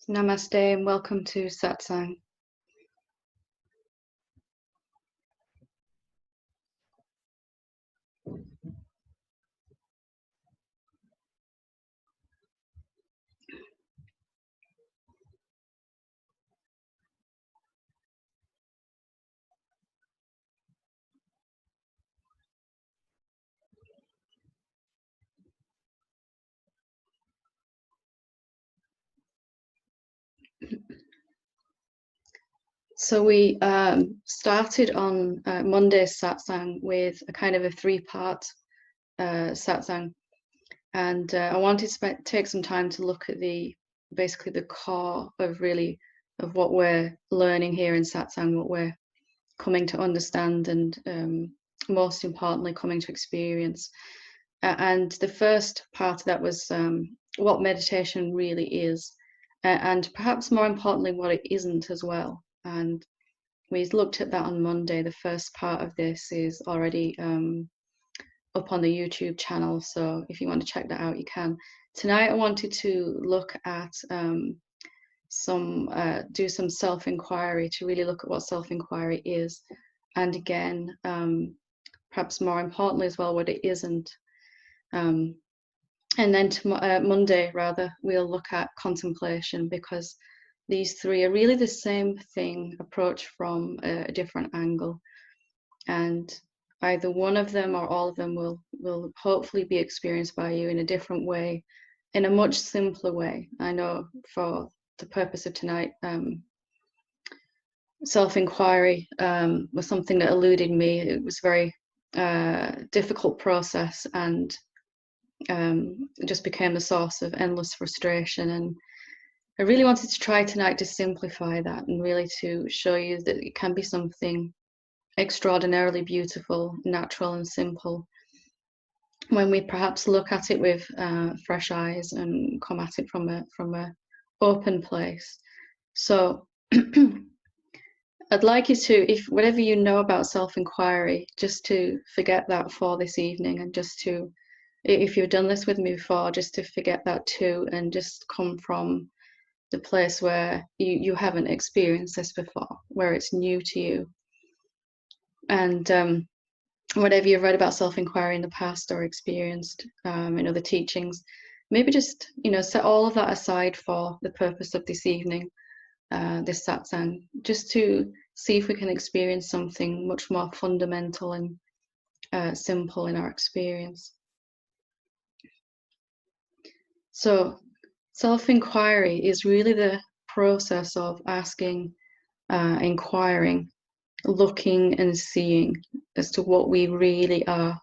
Namaste and welcome to Satsang. So we started on Monday's Satsang with a kind of a three-part Satsang, and I wanted to take some time to look at basically the core of what we're learning here in Satsang, what we're coming to understand, and most importantly, coming to experience. And the first part of that was what meditation really is, and perhaps more importantly, what it isn't as well. And we looked at that on Monday. The first part of this is already up on the YouTube channel, so if you want to check that out, you can. Tonight I wanted to look at do some self-inquiry, to really look at what self-inquiry is, and again, perhaps more importantly as well, what it isn't. And then Monday, rather, we'll look at contemplation, because these three are really the same thing approached from a different angle, and either one of them or all of them will hopefully be experienced by you in a different way, in a much simpler way. I know for the purpose of tonight, self-inquiry was something that eluded me. It was a very difficult process, and it just became the source of endless frustration. And I really wanted to try tonight to simplify that, and really to show you that it can be something extraordinarily beautiful, natural and simple when we perhaps look at it with fresh eyes and come at it from a open place. So I'd like you to, if whatever you know about self-inquiry, just to forget that for this evening, and just to, if you've done this with me before, just to forget that too, and just come from the place where you haven't experienced this before, where it's new to you. And whatever you've read about self-inquiry in the past or experienced in other teachings, maybe just, set all of that aside for the purpose of this evening, this satsang, just to see if we can experience something much more fundamental and simple in our experience. So self-inquiry is really the process of asking, inquiring, looking and seeing as to what we really are.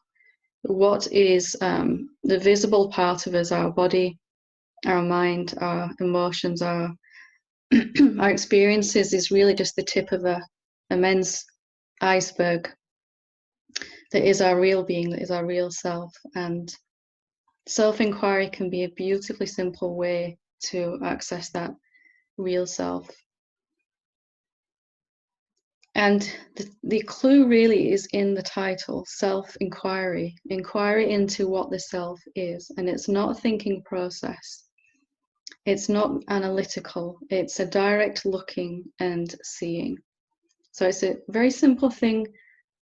What is the visible part of us, our body, our mind, our emotions, our our experiences, is really just the tip of an immense iceberg that is our real being, that is our real self. And self-inquiry can be a beautifully simple way to access that real self. And the clue really is in the title, self-inquiry, inquiry into what the self is. And it's not a thinking process. It's not analytical. It's a direct looking and seeing. So it's a very simple thing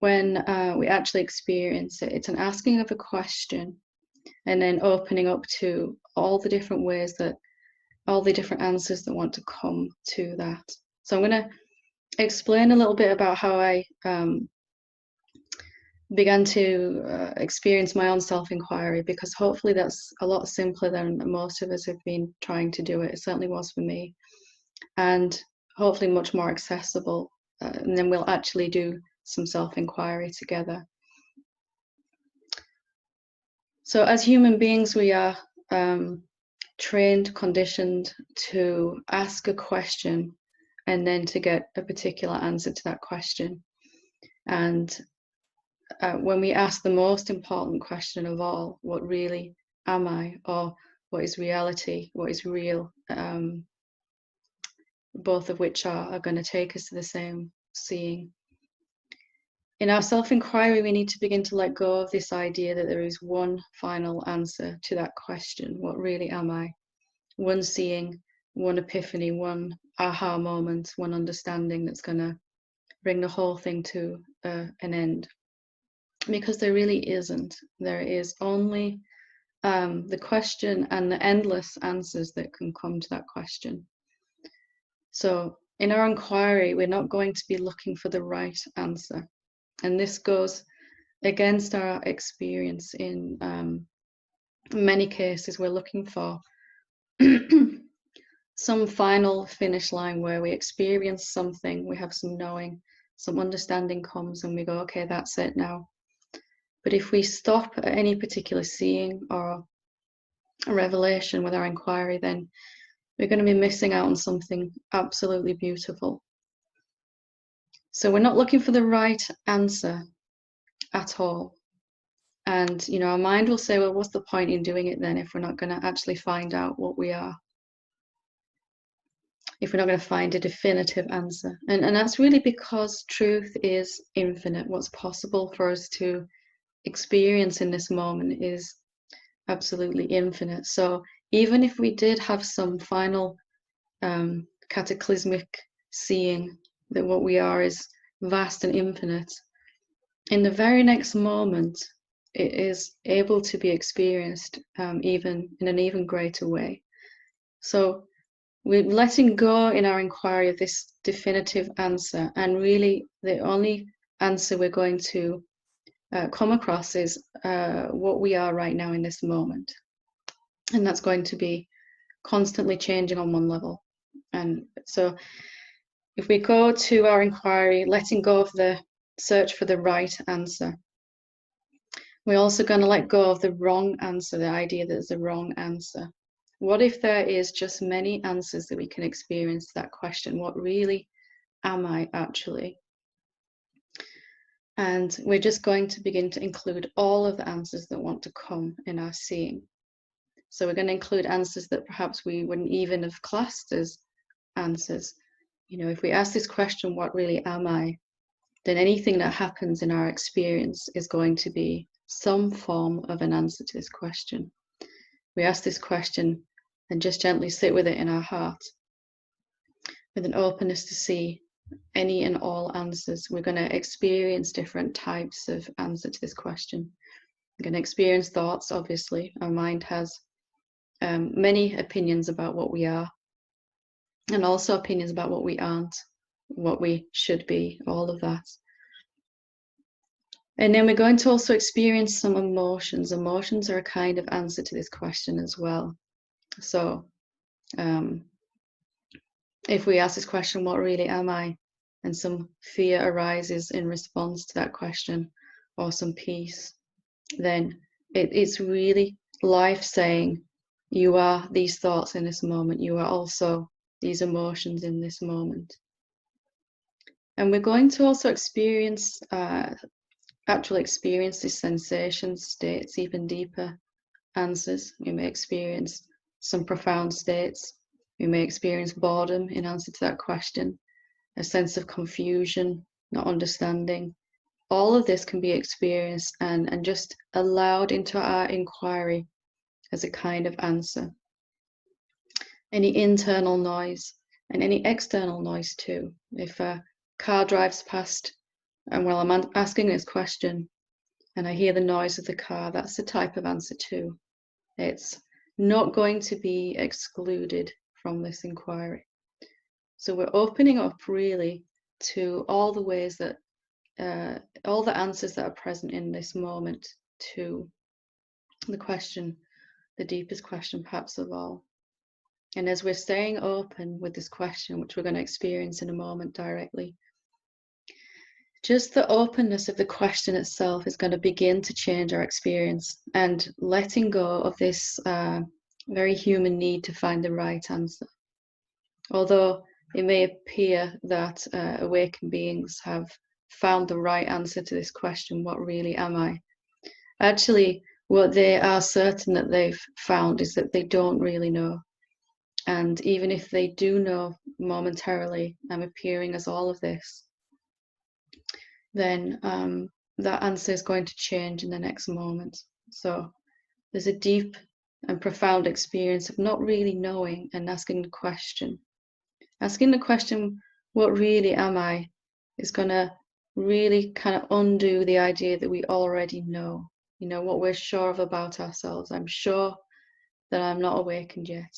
when we actually experience it. It's an asking of a question, and then opening up to all the different ways that, all the different answers that want to come to that. So I'm going to explain a little bit about how I began to experience my own self-inquiry, because hopefully that's a lot simpler than most of us have been trying to do it. It certainly was for me, and hopefully much more accessible. And then we'll actually do some self-inquiry together. So as human beings, we are trained, conditioned to ask a question and then to get a particular answer to that question. And when we ask the most important question of all, what really am I, or what is reality, what is real, both of which are going to take us to the same seeing. In our self-inquiry, we need to begin to let go of this idea that there is one final answer to that question, what really am I? one seeing, one epiphany, one aha moment, one understanding that's going to bring the whole thing to an end. Because there really isn't. There is only the question and the endless answers that can come to that question. So in our inquiry, we're not going to be looking for the right answer. And this goes against our experience in many cases. We're looking for some final finish line where we experience something, we have some knowing, some understanding comes, and we go, okay, that's it now. But if we stop at any particular seeing or a revelation with our inquiry, then we're going to be missing out on something absolutely beautiful. So we're not looking for the right answer at all. And, you know, our mind will say, well, what's the point in doing it then if we're not going to actually find out what we are? If we're not going to find a definitive answer. And that's really because truth is infinite. What's possible for us to experience in this moment is absolutely infinite. So even if we did have some final cataclysmic seeing that what we are is vast and infinite, in the very next moment, it is able to be experienced even in an even greater way. So we're letting go in our inquiry of this definitive answer, and really the only answer we're going to come across is what we are right now in this moment. And that's going to be constantly changing on one level. And so if we go to our inquiry, letting go of the search for the right answer, we're also going to let go of the wrong answer, the idea that there's a wrong answer. What if there is just many answers that we can experience to that question? What really am I actually? And we're just going to begin to include all of the answers that want to come in our seeing. So we're going to include answers that perhaps we wouldn't even have classed as answers. You know, if we ask this question, what really am I? Then anything that happens in our experience is going to be some form of an answer to this question. We ask this question and just gently sit with it in our heart with an openness to see any and all answers. We're going to experience different types of answer to this question. We're going to experience thoughts, obviously. Our mind has many opinions about what we are, and also opinions about what we aren't, what we should be, all of that. And then we're going to also experience some emotions. Emotions are a kind of answer to this question as well. So if we ask this question, what really am I? And some fear arises in response to that question, or some peace, then it's really life saying, you are these thoughts in this moment. You are also these emotions in this moment. And we're going to also experience actually experience these sensations, states, even deeper answers. We may experience some profound states. We may experience boredom in answer to that question, a sense of confusion, not understanding. All of this can be experienced and just allowed into our inquiry as a kind of answer. Any internal noise and any external noise too. If a car drives past and while I'm asking this question and I hear the noise of the car, that's the type of answer too. It's not going to be excluded from this inquiry. So we're opening up really to all the ways that, all the answers that are present in this moment to the question, the deepest question perhaps of all. And as we're staying open with this question, which we're going to experience in a moment directly, just the openness of the question itself is going to begin to change our experience, and letting go of this very human need to find the right answer. Although it may appear that awakened beings have found the right answer to this question, what really am I? Actually, what they are certain that they've found is that they don't really know. And even if they do know momentarily, I'm appearing as all of this, then that answer is going to change in the next moment. So there's a deep and profound experience of not really knowing and asking the question. Asking the question, what really am I, is going to really kind of undo the idea that we already know, what we're sure of about ourselves. I'm sure that I'm not awakened yet,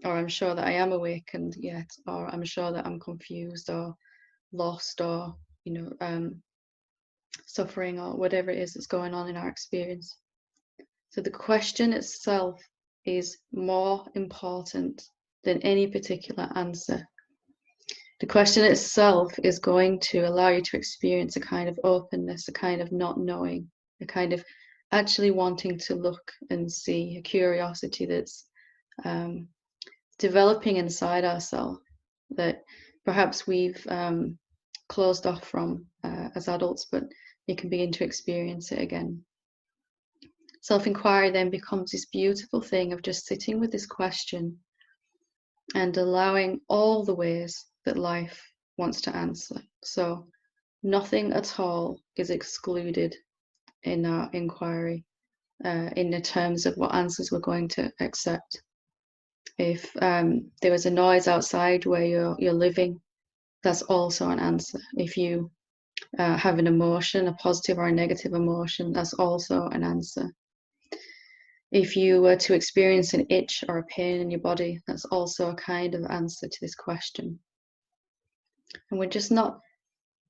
or I'm sure that I am awakened yet, or I'm sure that I'm confused or lost or, suffering or whatever it is that's going on in our experience. So the question itself is more important than any particular answer. The question itself is going to allow you to experience a kind of openness, a kind of not knowing, a kind of actually wanting to look and see, a curiosity that's developing inside ourselves that perhaps we've closed off from as adults, but you can begin to experience it again. Self-inquiry then becomes this beautiful thing of just sitting with this question and allowing all the ways that life wants to answer. So nothing at all is excluded in our inquiry in the terms of what answers we're going to accept. If there was a noise outside where you're living, that's also an answer. If you have an emotion, a positive or a negative emotion, that's also an answer. If you were to experience an itch or a pain in your body, that's also a kind of answer to this question. And we're just not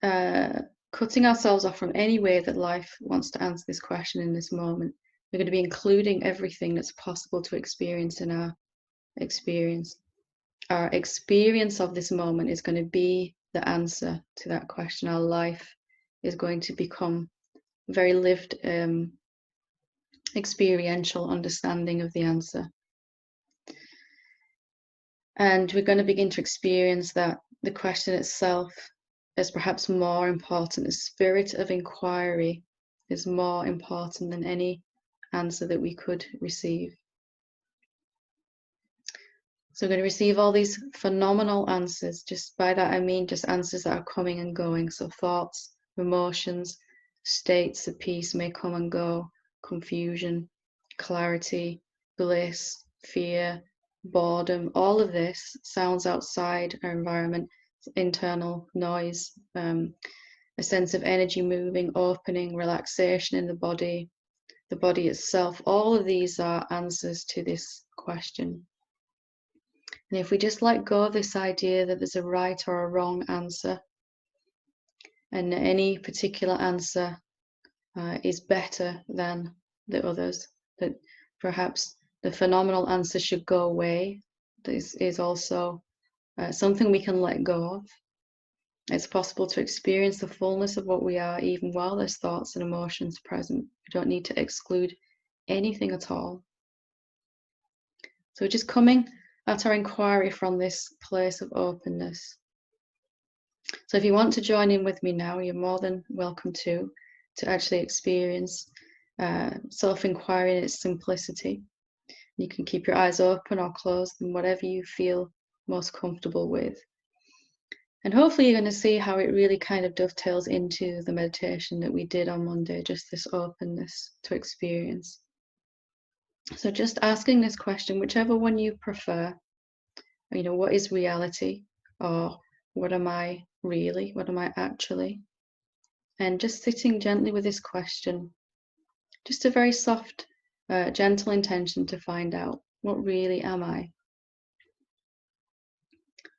cutting ourselves off from any way that life wants to answer this question in this moment. We're going to be including everything that's possible to experience in our experience. Our experience of this moment is going to be the answer to that question. Our life is going to become very lived experiential understanding of the answer. And we're going to begin to experience that the question itself is perhaps more important. The spirit of inquiry is more important than any answer that we could receive. So we're going to receive all these phenomenal answers. Just by that I mean just answers that are coming and going. So thoughts, emotions, states of peace may come and go. Confusion, clarity, bliss, fear, boredom, all of this sounds outside our environment, internal noise, a sense of energy moving, opening, relaxation in the body itself. All of these are answers to this question. And if we just let go of this idea that there's a right or a wrong answer, and any particular answer is better than the others, that perhaps the phenomenal answer should go away, this is also something we can let go of. It's possible to experience the fullness of what we are even while there's thoughts and emotions present. We don't need to exclude anything at all. So we're just coming at our inquiry from this place of openness. So if you want to join in with me now, you're more than welcome to actually experience self-inquiry in its simplicity. You can keep your eyes open or closed, and whatever you feel most comfortable with. And hopefully you're going to see how it really kind of dovetails into the meditation that we did on Monday, just this openness to experience. So just asking this question, whichever one you prefer, what is reality, or what am I really, what am I actually? And just sitting gently with this question, just a very soft, gentle intention to find out, what really am I?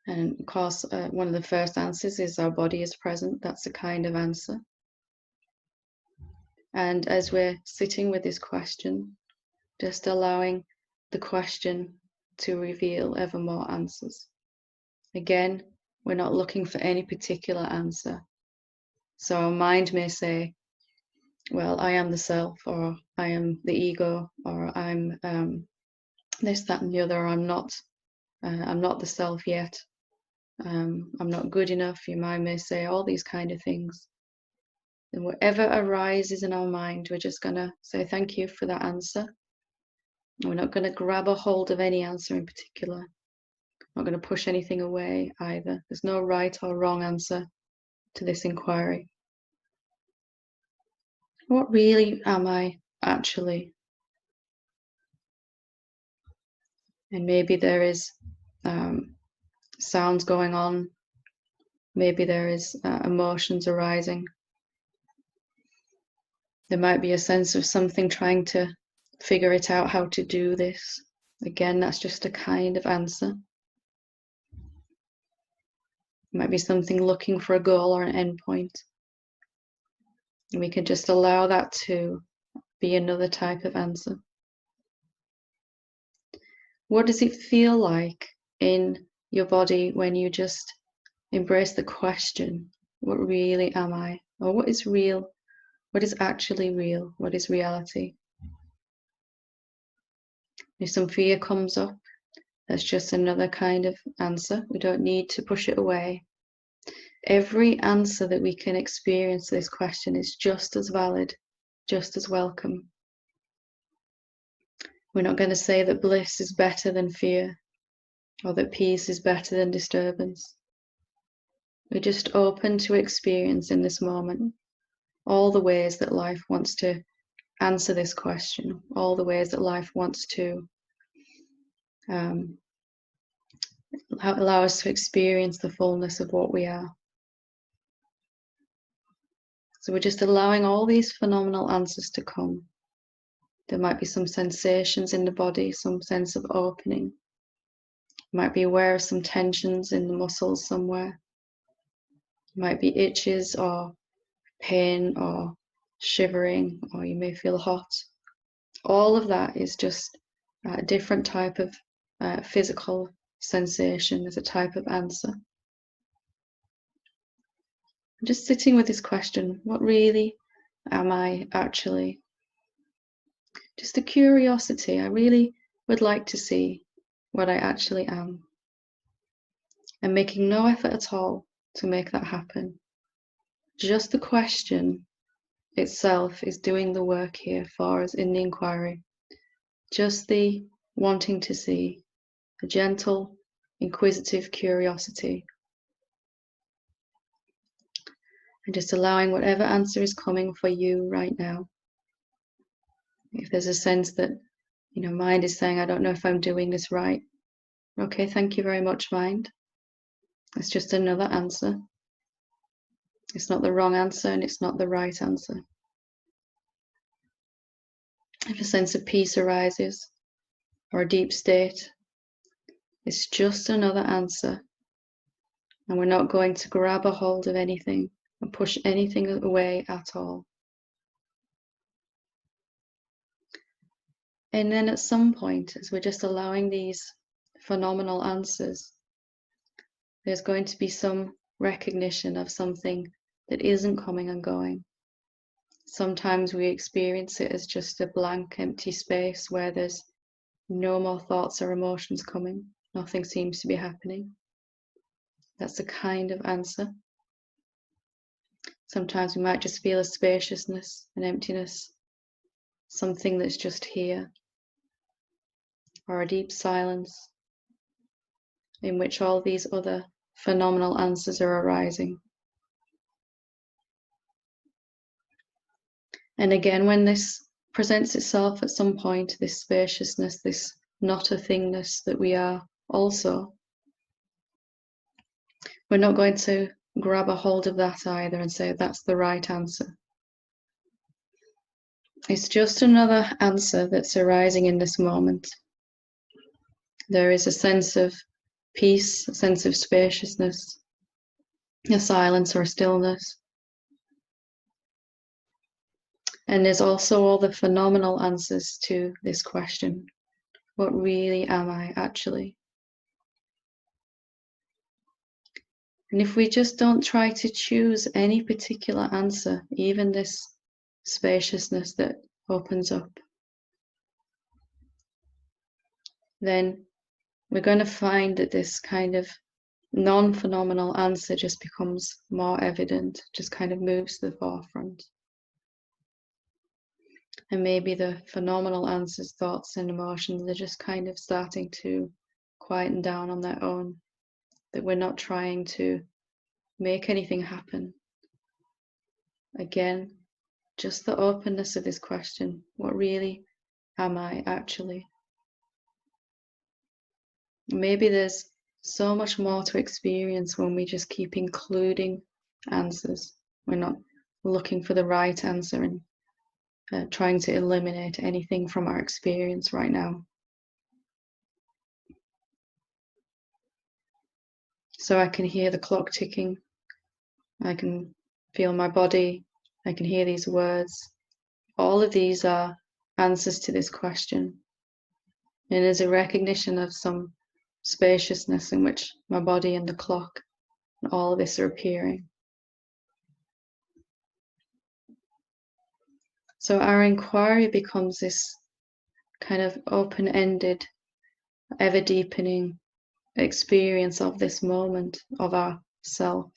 And of course, one of the first answers is our body is present. That's a kind of answer. And as we're sitting with this question, just allowing the question to reveal ever more answers. Again, we're not looking for any particular answer. So our mind may say, well, I am the self, or I am the ego, or I'm this, that, and the other, or I'm not the self yet. I'm not good enough. Your mind may say all these kind of things. And whatever arises in our mind, we're just going to say thank you for that answer. We're not going to grab a hold of any answer in particular. Not going to push anything away either. There's no right or wrong answer to this inquiry. What really am I actually? And maybe there is sounds going on. Maybe there is emotions arising. There might be a sense of something trying to figure it out how to do this. Again, that's just a kind of answer. It might be something looking for a goal or an endpoint. And we can just allow that to be another type of answer. What does it feel like in your body when you just embrace the question, what really am I? Or what is real? What is actually real? What is reality? If some fear comes up, that's just another kind of answer. We don't need to push it away. Every answer that we can experience to this question is just as valid, just as welcome. We're not going to say that bliss is better than fear, or that peace is better than disturbance. We're just open to experience in this moment all the ways that life wants to answer this question, all the ways that life wants to allow us to experience the fullness of what we are. So we're just allowing all these phenomenal answers to come. There might be some sensations in the body, some sense of opening. You might be aware of some tensions in the muscles somewhere. It might be itches or pain or shivering, or you may feel hot. All of that is just a different type of physical sensation as a type of answer. I'm just sitting with this question, what really am I actually? Just a curiosity. I really would like to see what I actually am. And making no effort at all to make that happen. Just the question itself is doing the work here for us in the inquiry. Just the wanting to see, a gentle, inquisitive curiosity. And just allowing whatever answer is coming for you right now. If there's a sense that, mind is saying, I don't know if I'm doing this right. Okay, thank you very much, mind. It's just another answer. It's not the wrong answer and it's not the right answer. If a sense of peace arises or a deep state, it's just another answer. And we're not going to grab a hold of anything and push anything away at all. And then at some point, as we're just allowing these phenomenal answers, there's going to be some recognition of something that isn't coming and going. Sometimes we experience it as just a blank, empty space where there's no more thoughts or emotions coming. Nothing seems to be happening. That's a kind of answer. Sometimes we might just feel a spaciousness, an emptiness, something that's just here, or a deep silence in which all these other phenomenal answers are arising. And again, when this presents itself at some point, this spaciousness, this not a thingness that we are also, we're not going to grab a hold of that either and say that's the right answer. It's just another answer that's arising in this moment. There is a sense of peace, a sense of spaciousness, a silence or a stillness. And there's also all the phenomenal answers to this question. What really am I actually? And if we just don't try to choose any particular answer, even this spaciousness that opens up, then we're going to find that this kind of non-phenomenal answer just becomes more evident, just kind of moves to the forefront. And maybe the phenomenal answers, thoughts and emotions, they're just kind of starting to quieten down on their own, that we're not trying to make anything happen. Again, just the openness of this question, what really am I actually? Maybe there's so much more to experience when we just keep including answers. We're not looking for the right answer and trying to eliminate anything from our experience right now. So I can hear the clock ticking. I can feel my body. I can hear these words. All of these are answers to this question. And there's a recognition of some spaciousness in which my body and the clock and all of this are appearing. So our inquiry becomes this kind of open-ended, ever-deepening experience of this moment of our self.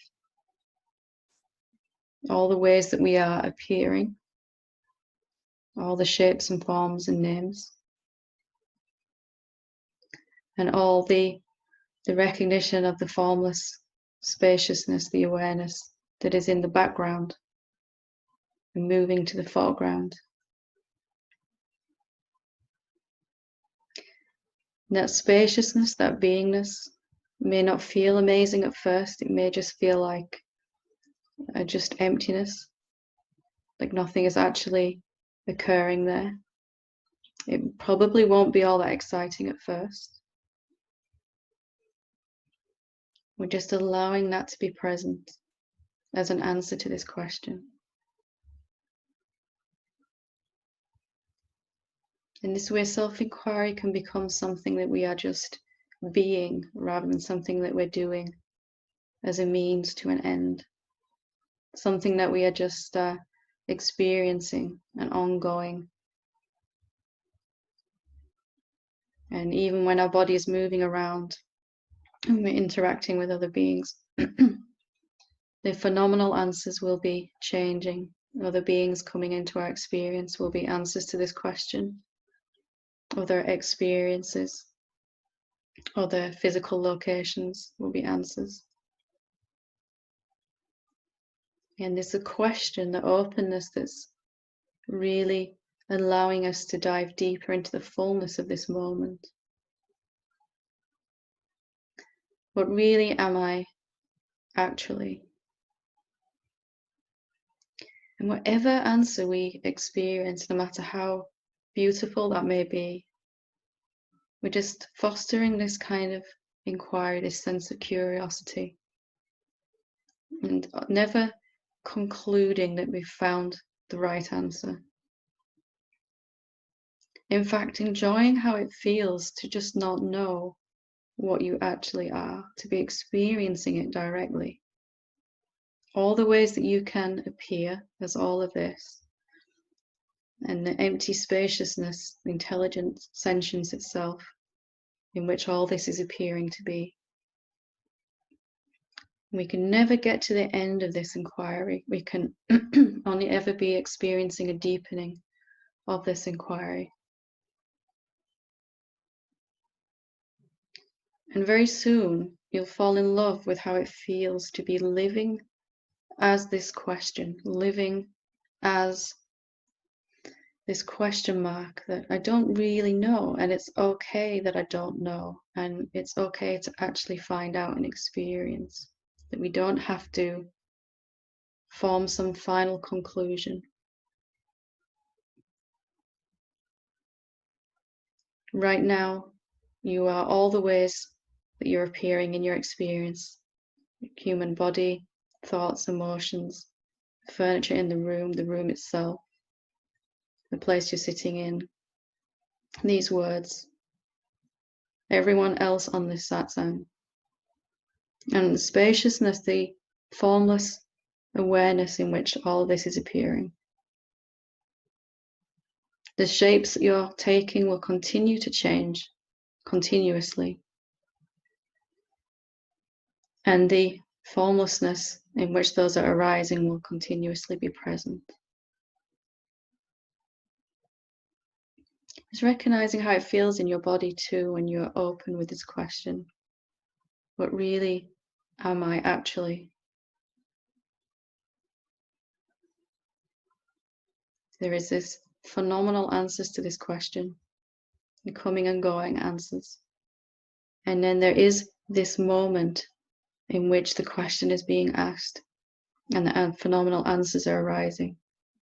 All the ways that we are appearing, all the shapes and forms and names, and all the recognition of the formless spaciousness, the awareness that is in the background and moving to the foreground. And that spaciousness, that beingness, may not feel amazing at first. It may just feel like just emptiness, like nothing is actually occurring there. It probably won't be all that exciting at first. We're just allowing that to be present as an answer to this question. In this way, self-inquiry can become something that we are just being rather than something that we're doing as a means to an end. Something that we are just experiencing and ongoing. And even when our body is moving around and we're interacting with other beings, the phenomenal answers will be changing. Other beings coming into our experience will be answers to this question. Other experiences, other physical locations will be answers. And it's a question, the openness, that's really allowing us to dive deeper into the fullness of this moment. What really am I actually? And whatever answer we experience, no matter how beautiful that may be, we're just fostering this kind of inquiry, this sense of curiosity, and never concluding that we've found the right answer. In fact, enjoying how it feels to just not know what you actually are, to be experiencing it directly. All the ways that you can appear as all of this, and the empty spaciousness, the intelligent sentience itself, in which all this is appearing to be. We can never get to the end of this inquiry. We can only ever be experiencing a deepening of this inquiry. And very soon, you'll fall in love with how it feels to be living as this question, living as this question mark that I don't really know, and it's okay that I don't know, and it's okay to actually find out and experience, that we don't have to form some final conclusion. Right now, you are all the ways that you're appearing in your experience: human body, thoughts, emotions, furniture in the room itself, the place you're sitting in, these words, everyone else on this satsang, and the spaciousness, the formless awareness in which all this is appearing. The shapes that you're taking will continue to change continuously, and the formlessness in which those are arising will continuously be present. Just recognizing how it feels in your body too when you're open with this question. What really am I actually? There is this phenomenal answers to this question, the coming and going answers. And then there is this moment in which the question is being asked and the phenomenal answers are arising.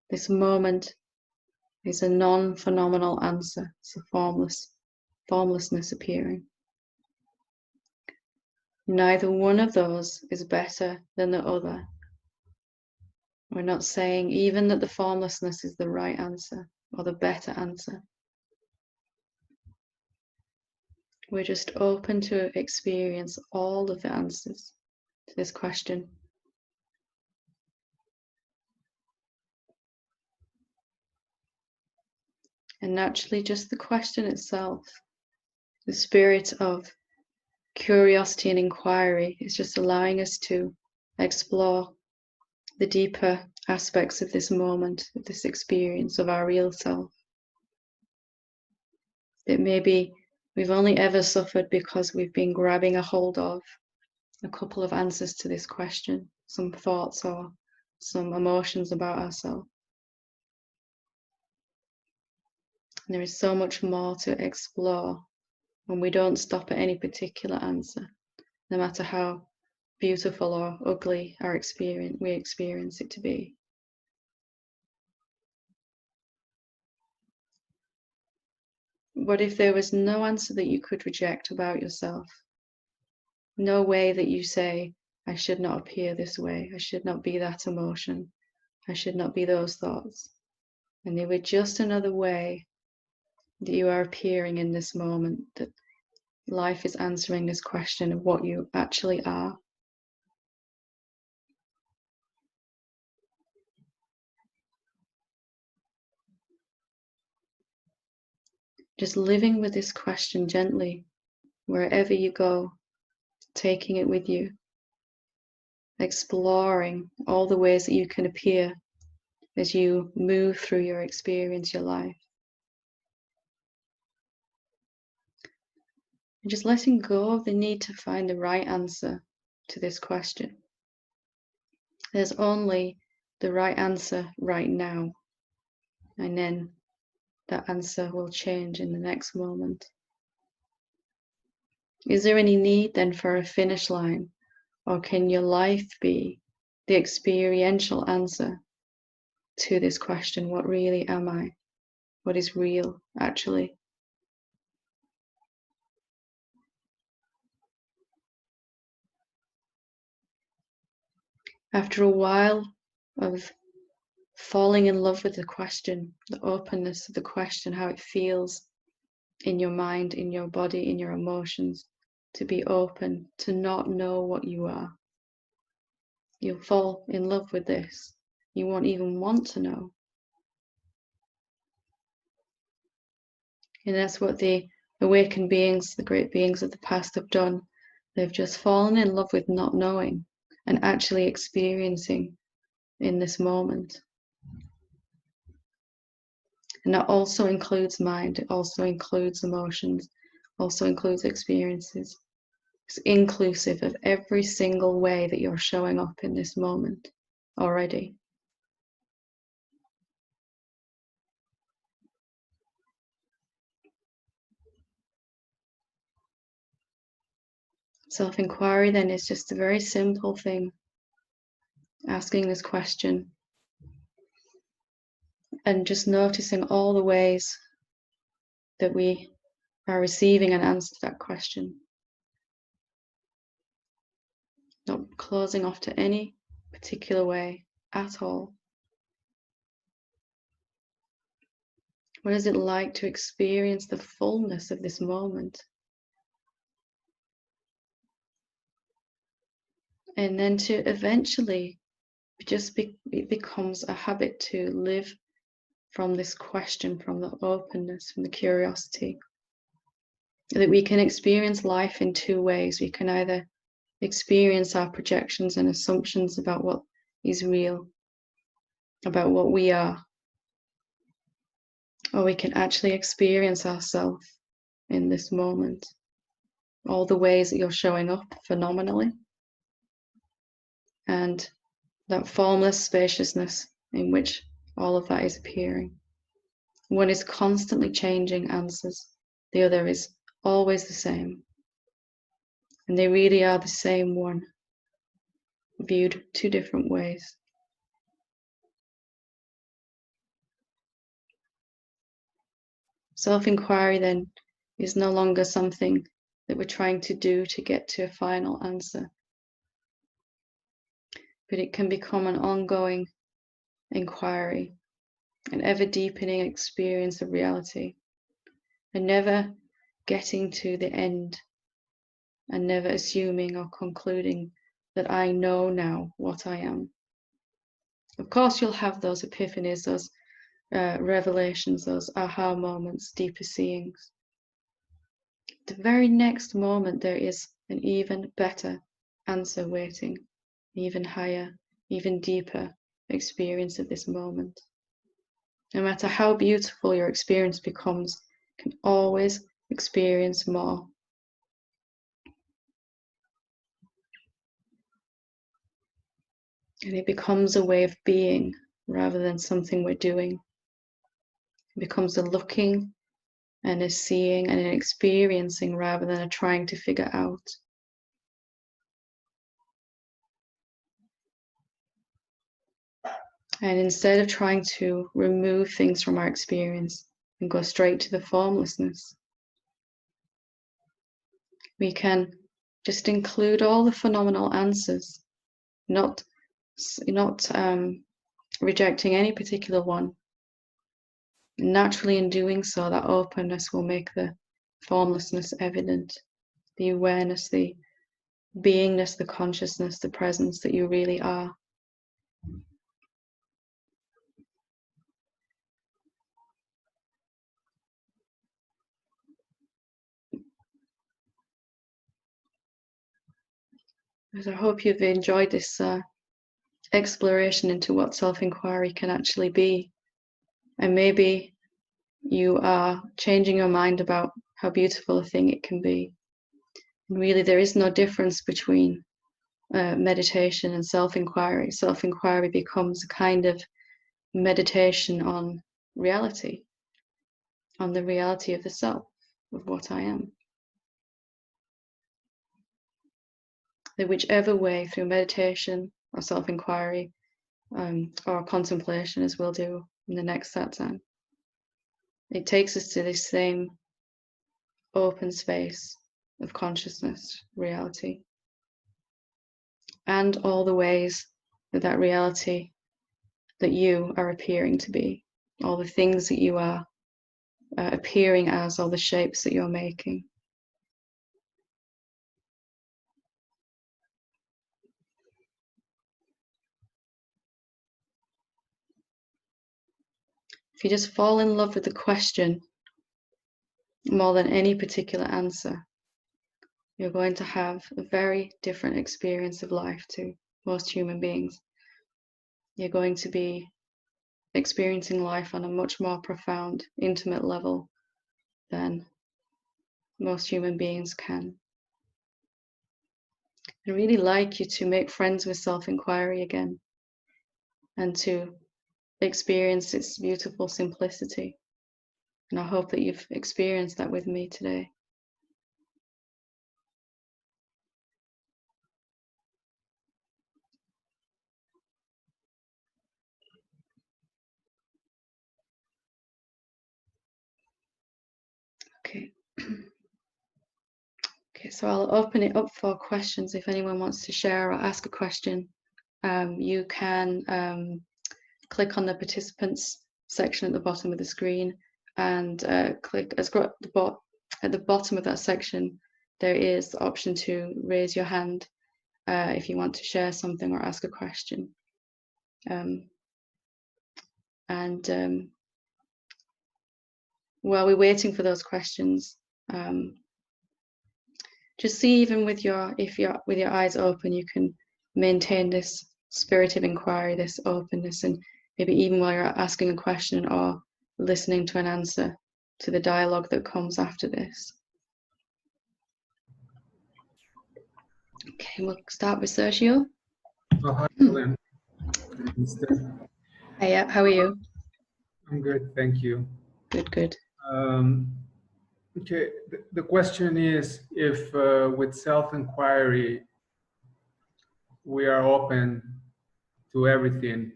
This moment is a non-phenomenal answer. It's a formlessness appearing. Neither one of those is better than the other. We're not saying even that the formlessness is the right answer or the better answer. We're just open to experience all of the answers to this question. And naturally, just the question itself, the spirit of curiosity and inquiry is just allowing us to explore the deeper aspects of this moment, of this experience of our real self. That maybe we've only ever suffered because we've been grabbing a hold of a couple of answers to this question, some thoughts or some emotions about ourselves. And there is so much more to explore when we don't stop at any particular answer, no matter how beautiful or ugly we experience it to be. What if there was no answer that you could reject about yourself? No way that you say, I should not appear this way, I should not be that emotion, I should not be those thoughts. And they were just another way that you are appearing in this moment, that life is answering this question of what you actually are. Just living with this question gently, wherever you go, taking it with you, exploring all the ways that you can appear as you move through your experience, your life. And just letting go of the need to find the right answer to this question. There's only the right answer right now, and then that answer will change in the next moment. Is there any need then for a finish line, or can your life be the experiential answer to this question? What really am I? What is real, actually? After a while of falling in love with the question, the openness of the question, how it feels in your mind, in your body, in your emotions, to be open, to not know what you are. You'll fall in love with this. You won't even want to know. And that's what the awakened beings, the great beings of the past have done. They've just fallen in love with not knowing and actually experiencing in this moment. And that also includes mind, it also includes emotions, also includes experiences. It's inclusive of every single way that you're showing up in this moment already. Self-inquiry then is just a very simple thing, asking this question and just noticing all the ways that we are receiving an answer to that question. Not closing off to any particular way at all. What is it like to experience the fullness of this moment? And then to eventually it becomes a habit to live from this question, from the openness, from the curiosity. That we can experience life in two ways. We can either experience our projections and assumptions about what is real, about what we are, or we can actually experience ourselves in this moment. All the ways that you're showing up phenomenally, and that formless spaciousness in which all of that is appearing. One is constantly changing answers, the other is always the same. And they really are the same one, viewed two different ways. Self-inquiry then is no longer something that we're trying to do to get to a final answer, but it can become an ongoing inquiry, an ever-deepening experience of reality, and never getting to the end, and never assuming or concluding that I know now what I am. Of course, you'll have those epiphanies, those revelations, those aha moments, deeper seeings. The very next moment, there is an even better answer waiting, even higher, even deeper experience of this moment. No matter how beautiful your experience becomes, you can always experience more. And it becomes a way of being rather than something we're doing. It becomes a looking and a seeing and an experiencing rather than a trying to figure out. And instead of trying to remove things from our experience and go straight to the formlessness, we can just include all the phenomenal answers, not rejecting any particular one. Naturally, in doing so, that openness will make the formlessness evident, the awareness, the beingness, the consciousness, the presence that you really are. I hope you've enjoyed this exploration into what self-inquiry can actually be. And maybe you are changing your mind about how beautiful a thing it can be. And really, there is no difference between meditation and self-inquiry. Self-inquiry becomes a kind of meditation on reality, on the reality of the self, of what I am. That whichever way, through meditation or self-inquiry or contemplation, as we'll do in the next satsang, it takes us to this same open space of consciousness, reality, and all the ways that that reality that you are appearing to be, all the things that you are appearing as, all the shapes that you're making. If you just fall in love with the question more than any particular answer, you're going to have a very different experience of life to most human beings. You're going to be experiencing life on a much more profound, intimate level than most human beings can. I'd really like you to make friends with self-inquiry again and to experience its beautiful simplicity. And I hope that you've experienced that with me today. Okay. Okay, so I'll open it up for questions. If anyone wants to share or ask a question, you can click on the participants section at the bottom of the screen and click at the bottom of that section. There is the option to raise your hand if you want to share something or ask a question. While we're waiting for those questions, just see, even with your eyes open, you can maintain this spirit of inquiry, this openness, and maybe even while you're asking a question or listening to an answer to the dialogue that comes after this. Okay, we'll start with Sergio. Oh, hi, Helen. Hey, how are you? I'm good, thank you. Good. Okay, the question is if with self-inquiry we are open to everything,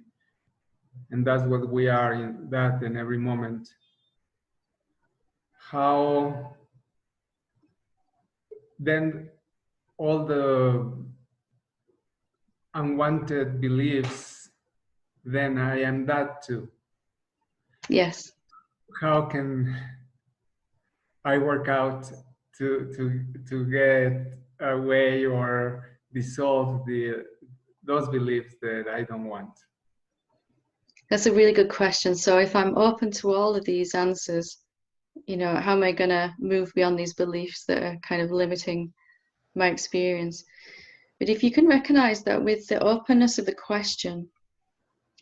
and that's what we are in that in every moment. How then all the unwanted beliefs, then I am that too. Yes. How can I work out to get away or dissolve those beliefs that I don't want? That's a really good question. So if I'm open to all of these answers, you know, how am I going to move beyond these beliefs that are kind of limiting my experience? But if you can recognize that with the openness of the question,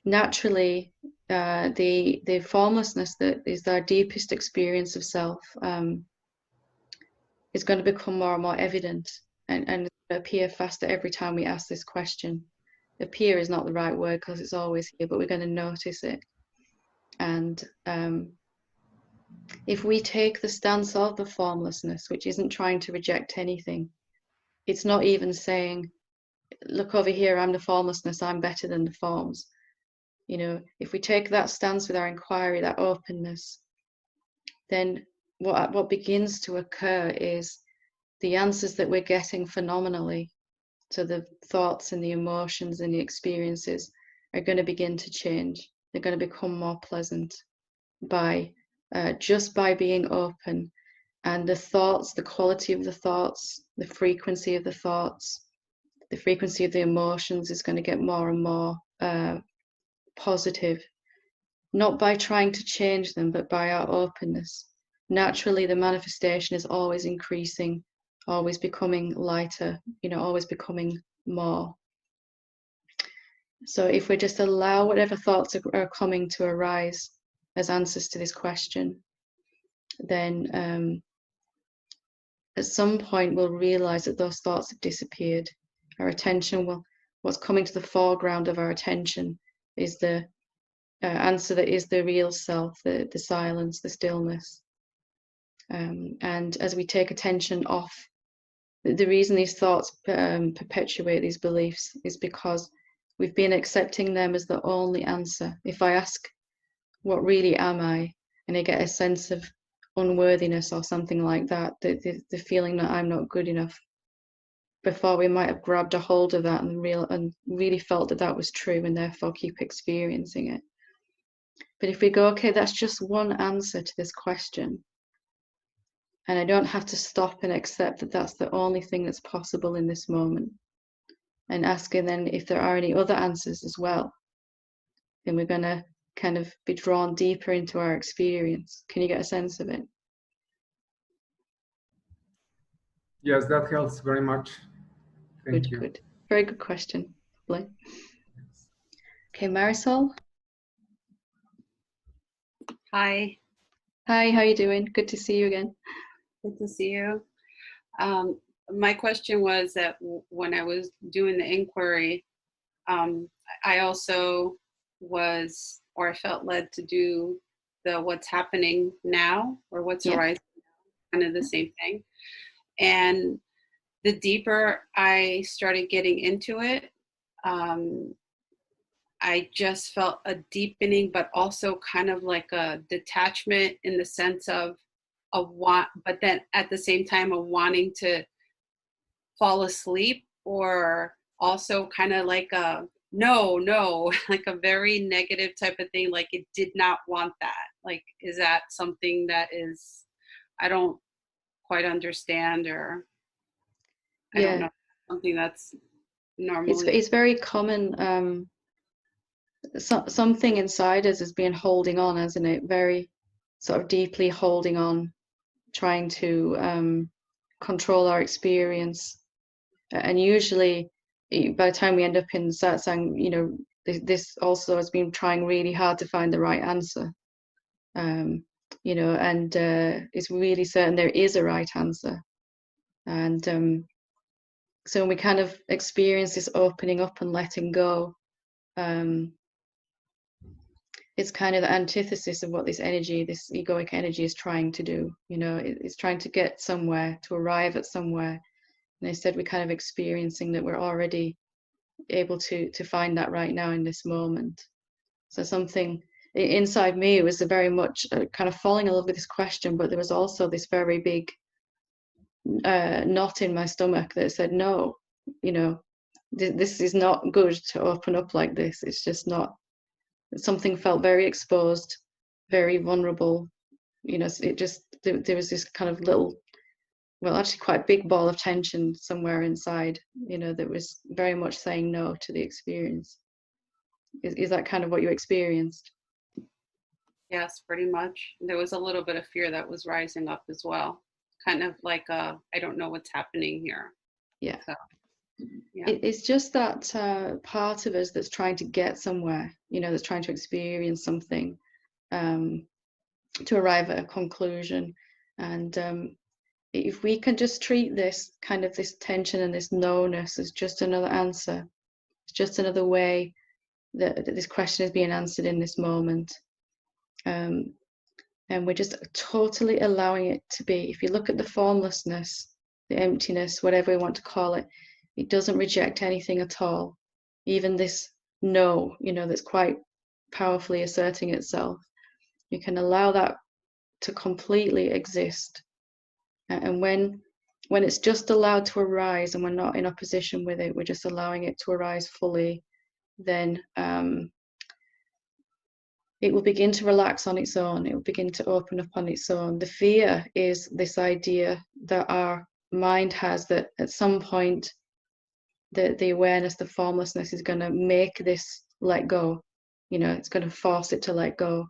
naturally, the formlessness that is our deepest experience of self is going to become more and more evident and appear faster every time we ask this question. Appear is not the right word because it's always here, but we're going to notice it. And if we take the stance of the formlessness, which isn't trying to reject anything, it's not even saying, look over here, I'm the formlessness, I'm better than the forms. You know, if we take that stance with our inquiry, that openness, then what begins to occur is the answers that we're getting phenomenally to the thoughts and the emotions and the experiences are going to begin to change. They're going to become more pleasant by just by being open. And the thoughts, the quality of the thoughts, the frequency of the thoughts, the frequency of the emotions is going to get more and more positive, not by trying to change them, but by our openness. Naturally, the manifestation is always increasing, always becoming lighter, you know, always becoming more. So if we just allow whatever thoughts are coming to arise as answers to this question, then at some point we'll realize that those thoughts have disappeared. Our attention will, what's coming to the foreground of our attention is the answer that is the real self, the silence, the stillness. And as we take attention off, the reason these thoughts perpetuate these beliefs is because we've been accepting them as the only answer. If I ask, what really am I? And I get a sense of unworthiness or something like that, the feeling that I'm not good enough. Before we might have grabbed a hold of that and really felt that that was true and therefore keep experiencing it. But if we go, okay, that's just one answer to this question, and I don't have to stop and accept that that's the only thing that's possible in this moment, and asking then if there are any other answers as well, then we're going to kind of be drawn deeper into our experience. Can you get a sense of it? Yes, that helps very much. Thank you. Good. Very good question. Lovely. Okay, Marisol. Hi. Hi, how are you doing? Good to see you again. Good to see you. My question was that when I was doing the inquiry, I also was, or I felt led to do the what's happening now or what's arising now, kind of the same thing. And the deeper I started getting into it, I just felt a deepening, but also kind of like a detachment in the sense of but then at the same time of wanting to fall asleep, or also kind of like a no, like a very negative type of thing. Like it did not want that. Like, is that something that is, I don't quite understand, or I don't know, something that's normally. It's very common. Something inside us has been holding on, hasn't it? Very sort of deeply holding on, trying to control our experience. And usually, by the time we end up in Satsang, you know, this also has been trying really hard to find the right answer. You know, and it's really certain there is a right answer. And so when we kind of experience this opening up and letting go, it's kind of the antithesis of what this energy, this egoic energy, is trying to do. You know, it's trying to get somewhere, to arrive at somewhere. And instead we're kind of experiencing that we're already able to find that right now in this moment. So something inside me, it was a very much kind of falling in love with this question, but there was also this very big knot in my stomach that said, no, you know, this is not good to open up like this. It's just not. Something felt very exposed, very vulnerable. You know, it just, there was this kind of little, well, actually quite big ball of tension somewhere inside, you know, that was very much saying no to the experience. Is that kind of what you experienced? Yes, pretty much. There was a little bit of fear that was rising up as well. Kind of like, I don't know what's happening here. Yeah. So, yeah. It's just that part of us that's trying to get somewhere, you know, that's trying to experience something, to arrive at a conclusion. And if we can just treat this kind of this tension and this no-ness as just another answer, it's just another way that this question is being answered in this moment. And we're just totally allowing it to be. If you look at the formlessness, the emptiness, whatever we want to call it, it doesn't reject anything at all. Even this no, you know, that's quite powerfully asserting itself. You can allow that to completely exist. And when it's just allowed to arise and we're not in opposition with it, we're just allowing it to arise fully, then it will begin to relax on its own. It will begin to open up on its own. The fear is this idea that our mind has that at some point the awareness, the formlessness is going to make this let go. You know, it's going to force it to let go.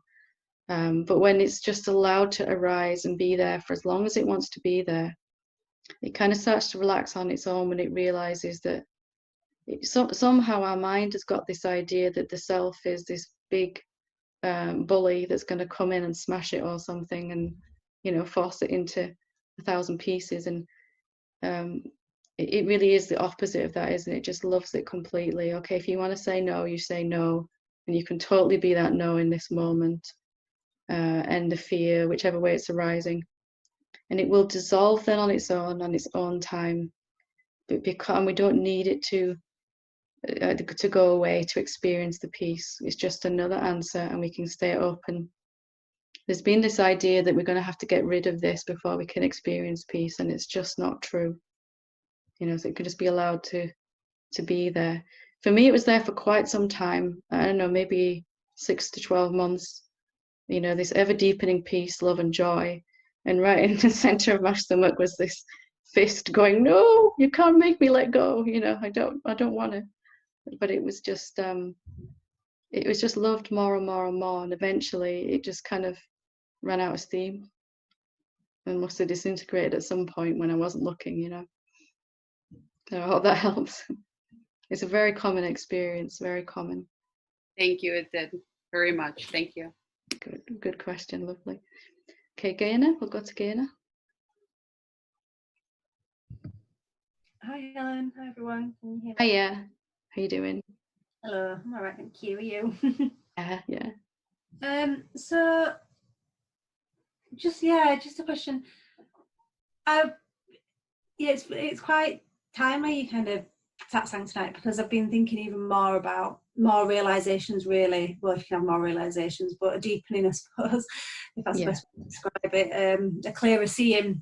But when it's just allowed to arise and be there for as long as it wants to be there, it kind of starts to relax on its own when it realizes that somehow our mind has got this idea that the self is this big bully that's going to come in and smash it or something, and, you know, force it into 1,000 pieces. And it really is the opposite of that, isn't it? It just loves it completely. Okay, if you want to say no, you say no, and you can totally be that no in this moment, and the fear, whichever way it's arising, and it will dissolve then on its own time. But because we don't need it to go away to experience the peace. It's just another answer, and we can stay open. There's been this idea that we're going to have to get rid of this before we can experience peace, and it's just not true. You know, so it can just be allowed to be there. For me, it was there for quite some time. I don't know, maybe 6 to 12 months. You know, this ever deepening peace, love, and joy. And right in the center of my stomach was this fist going, "No, you can't make me let go." You know, I don't want to. But it was just loved more and more and more, and eventually it just kind of ran out of steam and must have disintegrated at some point when I wasn't looking, you know. So I hope that helps. It's a very common experience, very common. Thank you, it did very much. Thank you. Good question, lovely. Okay, Gaina, we'll go to Gaina. Hi Helen, hi everyone. Can you hear me? Hiya, how you doing? Hello, I'm alright, thank you. Are you? Yeah. So just a question. It's quite timely you kind of Satsang tonight, because I've been thinking even more about more realizations, really. Well, if you can have more realizations, but a deepening, I suppose, if that's the best way to describe it. A clearer seeing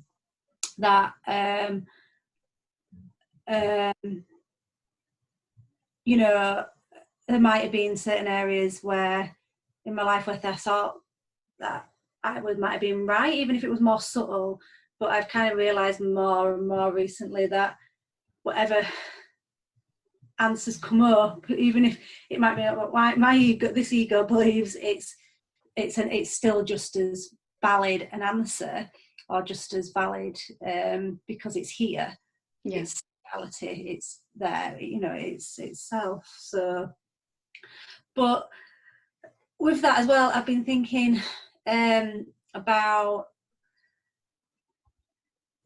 that you know, there might have been certain areas where in my life where I thought that might have been right, even if it was more subtle. But I've kind of realised more and more recently that whatever answers come up, even if it might be like my ego, this ego believes it's still just as valid an answer, or just as valid because it's here. It's reality, it's there, you know, it's itself. So, but with that as well, I've been thinking about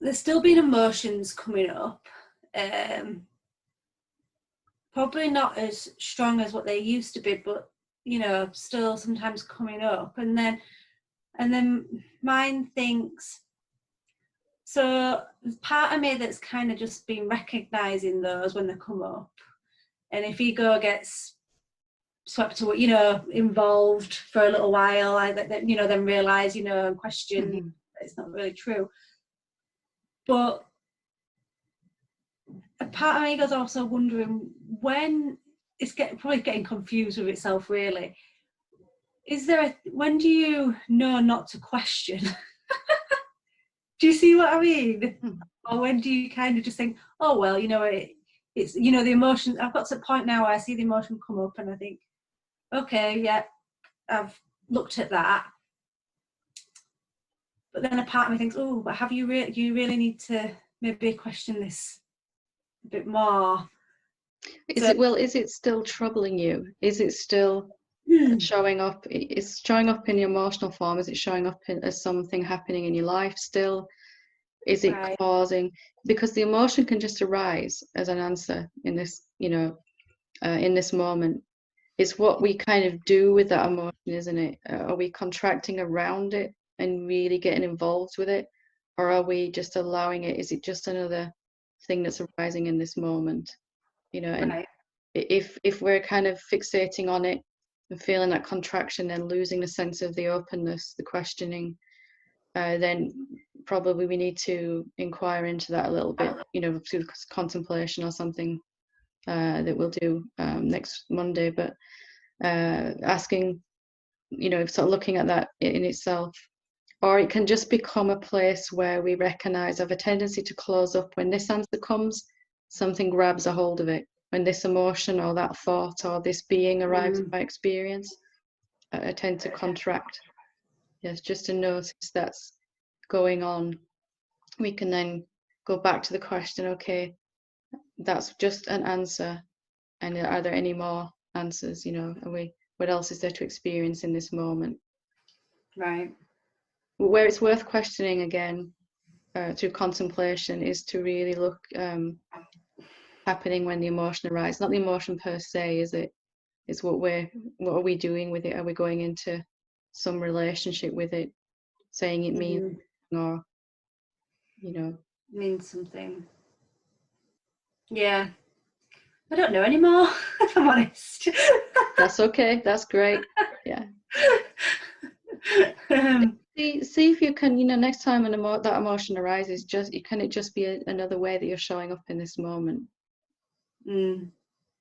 there's still been emotions coming up, probably not as strong as what they used to be, but you know, still sometimes coming up, and then mine thinks, so there's part of me that's kind of just been recognizing those when they come up, and if ego gets swept away, you know, involved for a little while, you know, then realize, you know, and question that it's not really true. But a part of me is also wondering when it's probably getting confused with itself, really. When do you know not to question? Do you see what I mean? Or when do you kind of just think, oh, well, you know, it's, you know, the emotion, I've got to a point now where I see the emotion come up and I think, okay, yeah, I've looked at that. But then a part of me thinks, oh, but you really need to maybe question this a bit more. Is it still troubling you? Is it still showing up? Is showing up in the emotional form? Is it showing up as something happening in your life still? Is it causing? Because the emotion can just arise as an answer in this, you know, in this moment. It's what we kind of do with that emotion, isn't it? Are we contracting around it and really getting involved with it, or are we just allowing it? Is it just another thing that's arising in this moment? You know, and if we're kind of fixating on it and feeling that contraction, then losing the sense of the openness, the questioning, then probably we need to inquire into that a little bit, you know, through contemplation or something that we'll do next Monday. But asking, you know, sort of looking at that in itself. Or it can just become a place where we recognize I have a tendency to close up. When this answer comes, something grabs a hold of it. When this emotion or that thought or this being arrives in my experience, I tend to contract. Yes, just to notice that's going on. We can then go back to the question, okay, that's just an answer. And are there any more answers? You know, what else is there to experience in this moment? Right. Where it's worth questioning again through contemplation is to really look happening when the emotion arises. Not the emotion per se, is it? It's what are we doing with it? Are we going into some relationship with it, saying it means, or, you know, means something? Yeah, I don't know anymore, if I'm honest. That's okay. That's great. Yeah. See if you can, you know, next time that emotion arises, can it just be another way that you're showing up in this moment? And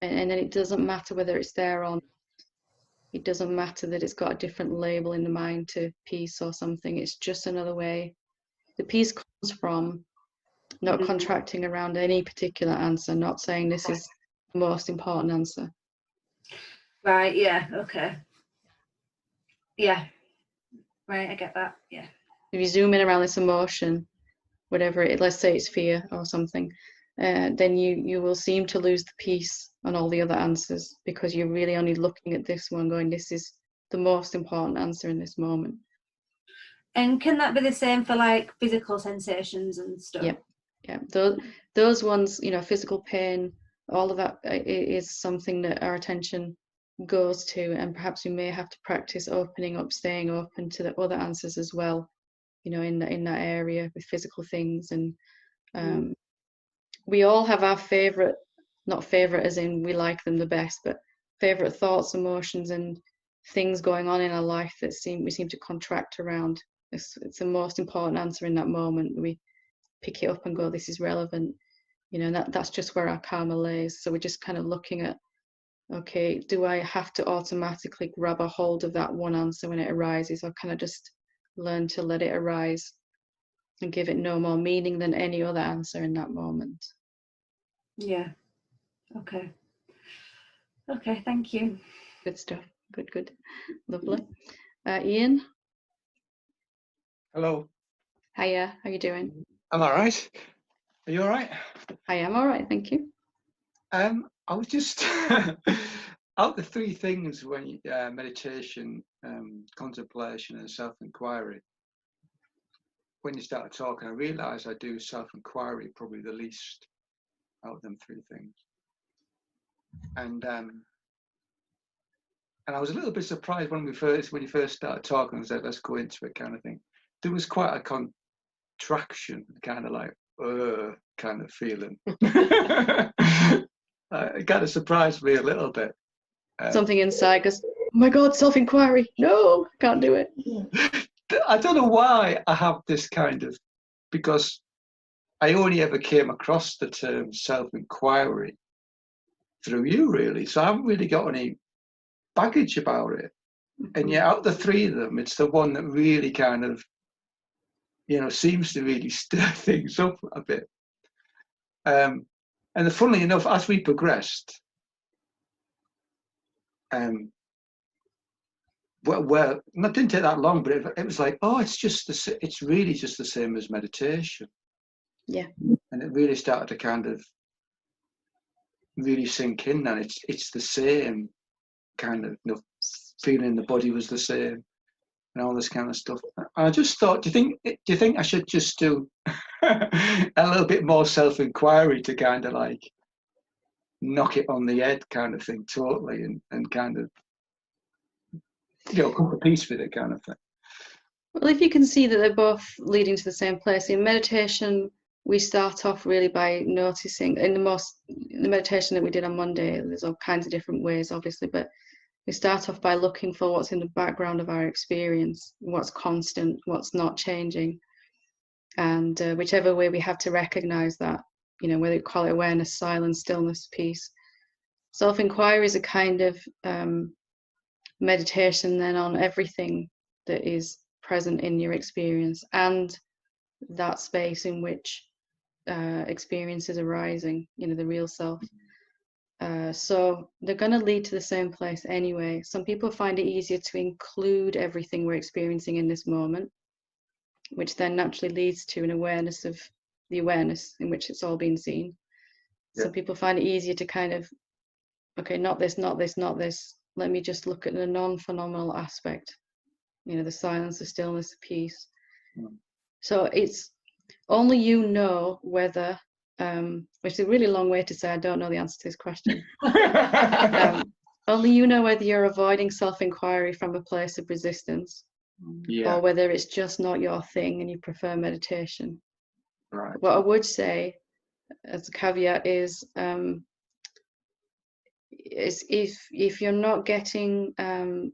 then it doesn't matter whether it's there or not. It doesn't matter that it's got a different label in the mind to peace or something. It's just another way. The peace comes from not contracting around any particular answer, not saying this is the most important answer. Right, yeah, okay. Yeah, right, I get that, yeah. If you zoom in around this emotion, whatever it is, let's say it's fear or something, then you will seem to lose the peace on all the other answers, because you're really only looking at this one going, this is the most important answer in this moment. And can that be the same for like physical sensations and stuff? Yeah. Those ones, you know, physical pain, all of that is something that our attention goes to, and perhaps we may have to practice opening up, staying open to the other answers as well, you know, in that area with physical things. And we all have our favorite, not favorite as in we like them the best, but favorite thoughts, emotions, and things going on in our life that we seem to contract around. It's the most important answer in that moment. We pick it up and go, this is relevant, you know, and that's just where our karma lays. So we're just kind of looking at, okay, do I have to automatically grab a hold of that one answer when it arises, or can I just learn to let it arise and give it no more meaning than any other answer in that moment? Yeah. Okay, thank you. Good stuff. Good. Lovely. Ian? Hello. Hiya, how you doing? I'm all right. Are you all right? I am all right, thank you. I was just out the three things when meditation, contemplation, and self-inquiry. When you started talking, I realised I do self-inquiry probably the least out of them three things. And And I was a little bit surprised when you first started talking and said, let's go into it kind of thing. There was quite a contraction, kind of like, kind of feeling. It kind of surprised me a little bit. Something inside goes, oh my God, self-inquiry. No, can't do it. I don't know why I have this kind of, because I only ever came across the term self-inquiry through you, really. So I haven't really got any baggage about it. And yet, out of the three of them, it's the one that really kind of, seems to really stir things up a bit. And funnily enough, as we progressed, well, it didn't take that long, but it was like, oh, it's really just the same as meditation. Yeah. And it really started to kind of really sink in, and it's the same kind of, feeling in the body was the same, and all this kind of stuff. And I just thought, do you think I should just do a little bit more self-inquiry to kind of like knock it on the head kind of thing totally, and kind of, come to peace with it kind of thing? Well, if you can see that they're both leading to the same place. In meditation, we start off really by noticing, in the meditation that we did on Monday, there's all kinds of different ways, obviously, but we start off by looking for what's in the background of our experience, what's constant, what's not changing. And whichever way we have to recognize that, whether you call it awareness, silence, stillness, peace. Self-inquiry is a kind of meditation then on everything that is present in your experience and that space in which experience is arising, the real self. So they're going to lead to the same place anyway. Some people find it easier to include everything we're experiencing in this moment, which then naturally leads to an awareness of the awareness in which it's all being seen. Yeah. Some people find it easier to kind of, okay, not this, not this, not this. Let me just look at the non-phenomenal aspect, the silence, the stillness, the peace. Mm. So it's only whether, which is a really long way to say I don't know the answer to this question. Only whether you're avoiding self-inquiry from a place of resistance, or whether it's just not your thing and you prefer meditation. Right. What I would say as a caveat is if you're not getting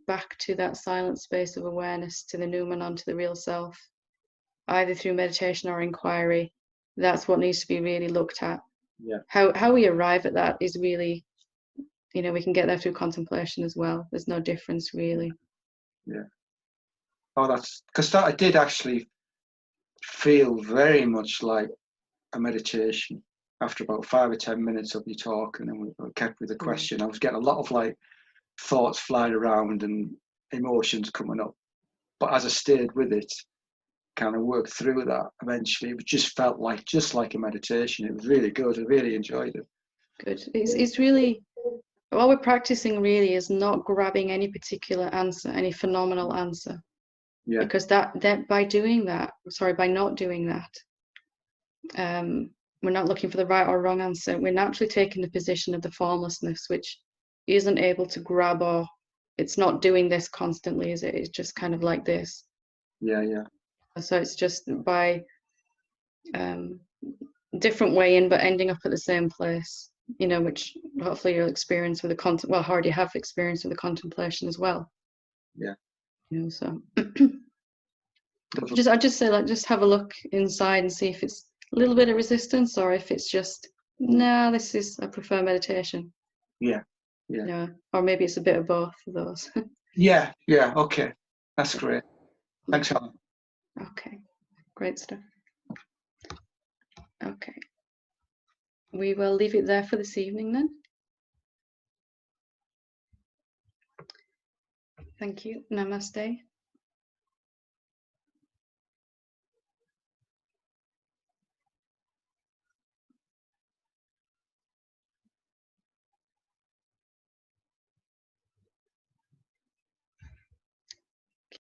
back to that silent space of awareness, to the noumenon, to the real self, either through meditation or inquiry, that's what needs to be really looked at. Yeah. How we arrive at that is really, we can get there through contemplation as well. There's no difference really. Yeah. Oh, that's because I did actually feel very much like a meditation after about 5 or 10 minutes of you talking, and we kept with the question. I was getting a lot of like thoughts flying around and emotions coming up, but as I stayed with it, kind of worked through that, eventually it just felt like a meditation. It was really good. I really enjoyed it. Good. It's really, what we're practicing really is not grabbing any particular answer, any phenomenal answer. Yeah. Because that by not doing that, we're not looking for the right or wrong answer. We're naturally taking the position of the formlessness, which isn't able to grab, or it's not doing this constantly, is it? It's just kind of like this. Yeah, yeah. So it's just by different way in, but ending up at the same place, which hopefully you'll experience with the already have experience with the contemplation as well. Yeah. So I'd just say, like, just have a look inside and see if it's a little bit of resistance, or if it's just, I prefer meditation. Yeah. Yeah. Or maybe it's a bit of both of those. Yeah. Okay. That's great. Thanks, Helen. Okay. Great stuff. Okay. We will leave it there for this evening then. Thank you. Namaste.